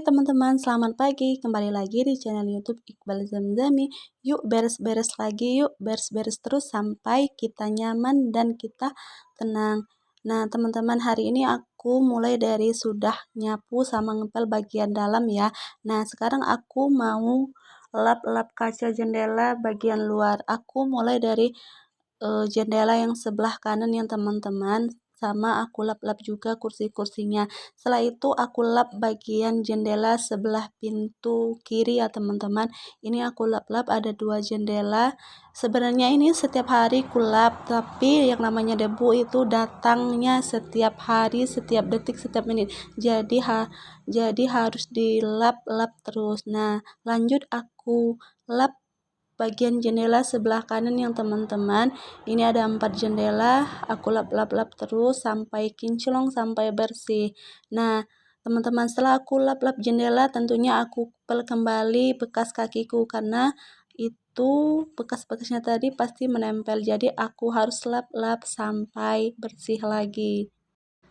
teman-teman, selamat pagi. Kembali lagi di channel YouTube Iqbal Zamzami. Yuk beres-beres lagi, yuk beres-beres terus sampai kita nyaman dan kita tenang. Nah, teman-teman, hari ini aku mulai dari sudah nyapu sama ngepel bagian dalam ya. Nah, sekarang aku mau lap-lap kaca jendela bagian luar. Aku mulai dari jendela yang sebelah kanan yang teman-teman, sama aku lap-lap juga kursi-kursinya. Setelah itu aku lap bagian jendela sebelah pintu kiri ya teman-teman. Ini aku lap-lap ada 2 jendela. Sebenarnya ini setiap hari ku lap, tapi yang namanya debu itu datangnya setiap hari, setiap detik, setiap menit. Jadi harus dilap-lap terus. Nah, lanjut aku lap bagian jendela sebelah kanan yang teman-teman. Ini ada 4 jendela, aku lap-lap terus sampai kinclong, sampai bersih. Nah, teman-teman, setelah aku lap-lap jendela tentunya aku pel kembali bekas kakiku karena itu bekas-bekasnya tadi pasti menempel. Jadi aku harus lap-lap sampai bersih lagi.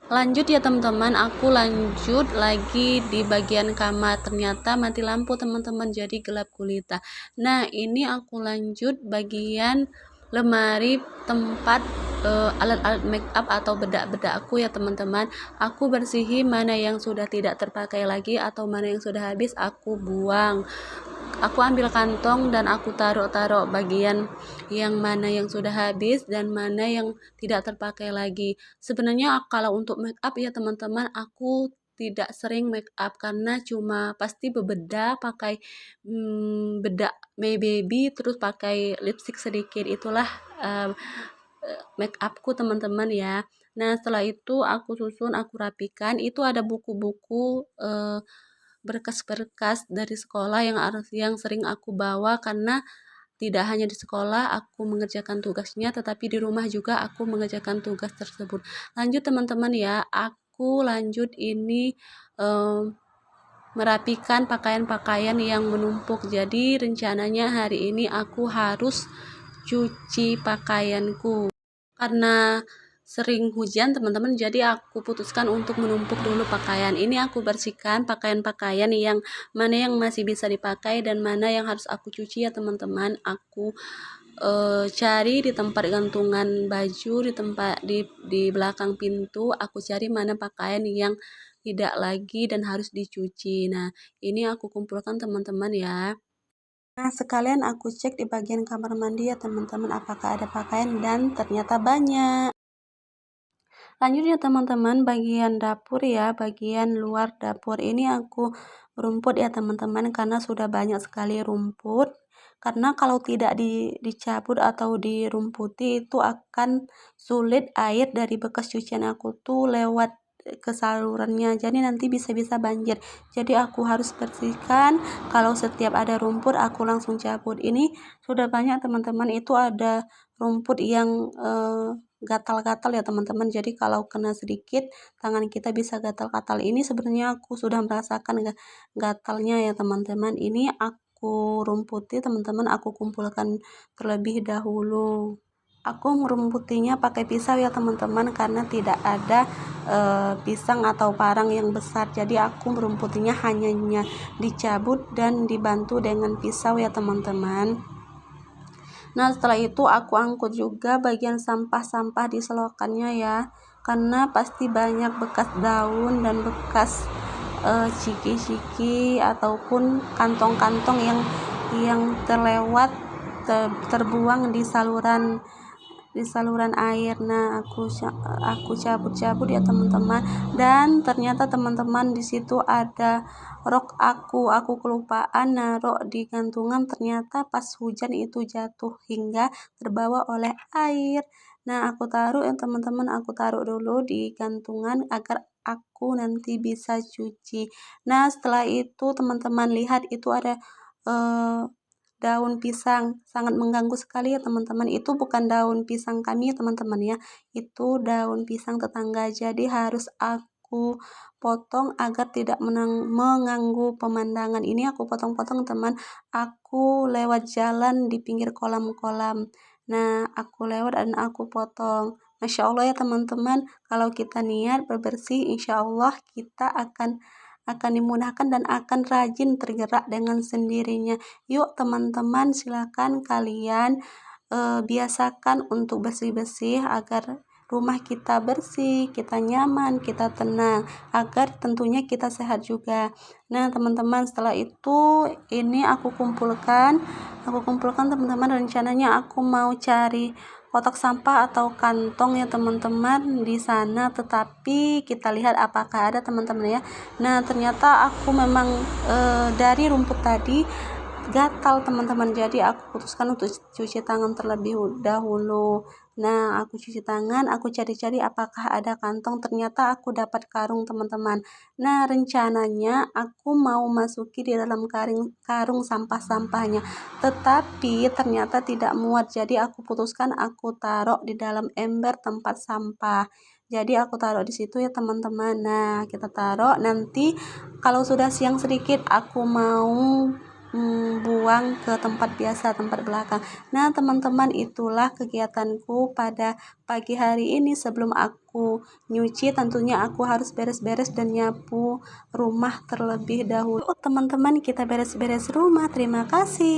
Lanjut ya teman-teman, aku lanjut lagi di bagian kamar. Ternyata mati lampu teman-teman, jadi gelap gulita. Nah, ini aku lanjut bagian lemari tempat alat-alat make up atau bedak-bedak aku ya teman-teman. Aku bersihin mana yang sudah tidak terpakai lagi atau mana yang sudah habis aku buang. Aku ambil kantong dan aku taruh bagian yang mana yang sudah habis dan mana yang tidak terpakai lagi. Sebenarnya kalau untuk make up ya teman-teman, aku tidak sering make up karena cuma pasti bebedak pakai bedak My Baby, terus pakai lipstick sedikit. Itulah make upku teman-teman ya. Nah, setelah itu aku susun, aku rapikan. Itu ada buku-buku berkas-berkas dari sekolah yang sering aku bawa karena tidak hanya di sekolah aku mengerjakan tugasnya, tetapi di rumah juga aku mengerjakan tugas tersebut. Lanjut teman-teman ya, aku lanjut ini merapikan pakaian-pakaian yang menumpuk. Jadi rencananya hari ini aku harus cuci pakaianku. Karena sering hujan teman-teman, jadi aku putuskan untuk menumpuk dulu pakaian. Ini aku bersihkan pakaian-pakaian yang mana yang masih bisa dipakai dan mana yang harus aku cuci ya teman-teman. Aku cari di tempat gantungan baju, di belakang pintu, aku cari mana pakaian yang tidak lagi dan harus dicuci. Nah, ini aku kumpulkan teman-teman ya. Nah, sekalian aku cek di bagian kamar mandi ya teman-teman, apakah ada pakaian, dan ternyata banyak. Lanjutnya teman-teman, bagian dapur ya, bagian luar dapur ini aku rumput ya teman-teman, karena sudah banyak sekali rumput. Karena kalau tidak dicabut atau dirumputi itu akan sulit air dari bekas cucian aku tuh lewat ke salurannya, jadi nanti bisa-bisa banjir. Jadi aku harus bersihkan. Kalau setiap ada rumput aku langsung cabut. Ini sudah banyak teman-teman, itu ada rumput yang gatal-gatal ya teman-teman, jadi kalau kena sedikit tangan kita bisa gatal-gatal. Ini sebenarnya aku sudah merasakan gatalnya ya teman-teman. Ini aku rumputi teman-teman, aku kumpulkan terlebih dahulu. Aku merumputinya pakai pisau ya teman-teman, karena tidak ada pisang atau parang yang besar, jadi aku merumputinya hanya dicabut dan dibantu dengan pisau ya teman-teman. Nah, setelah itu aku angkut juga bagian sampah-sampah di selokannya ya, karena pasti banyak bekas daun dan bekas ciki-ciki ataupun kantong-kantong yang terlewat terbuang di saluran air. Nah, aku cabut-cabut ya teman-teman, dan ternyata teman-teman di situ ada rok aku kelupaan naruh di gantungan, ternyata pas hujan itu jatuh hingga terbawa oleh air. Nah, aku taruh ya teman-teman, aku taruh dulu di gantungan agar aku nanti bisa cuci. Nah, setelah itu teman-teman lihat itu ada daun pisang, sangat mengganggu sekali ya teman-teman. Itu bukan daun pisang kami ya teman-teman ya, itu daun pisang tetangga, jadi harus aku potong agar tidak mengganggu pemandangan. Ini aku potong-potong teman, aku lewat jalan di pinggir kolam-kolam. Nah, aku lewat dan aku potong. Masya Allah ya teman-teman, kalau kita niat bebersih, insya Allah kita akan akan dimudahkan dan akan rajin tergerak dengan sendirinya. Yuk teman-teman, silakan kalian biasakan untuk bersih-bersih agar rumah kita bersih, kita nyaman, kita tenang, agar tentunya kita sehat juga. Nah teman-teman, setelah itu ini aku kumpulkan teman-teman. Rencananya aku mau cari kotak sampah atau kantong ya teman-teman di sana, tetapi kita lihat apakah ada teman-teman ya. Nah ternyata aku memang dari rumput tadi gatal teman-teman, jadi aku putuskan untuk cuci tangan terlebih dahulu. Nah aku cuci tangan, aku cari-cari apakah ada kantong, ternyata aku dapat karung teman-teman. Nah rencananya aku mau masuki di dalam karung sampah-sampahnya, tetapi ternyata tidak muat, jadi aku putuskan aku taruh di dalam ember tempat sampah. Jadi aku taruh di situ ya teman-teman. Nah kita taruh, nanti kalau sudah siang sedikit aku mau buang ke tempat biasa, tempat belakang. Nah teman-teman, itulah kegiatanku pada pagi hari ini. Sebelum aku nyuci, tentunya aku harus beres-beres dan nyapu rumah terlebih dahulu. Teman-teman, kita beres-beres rumah. Terima kasih.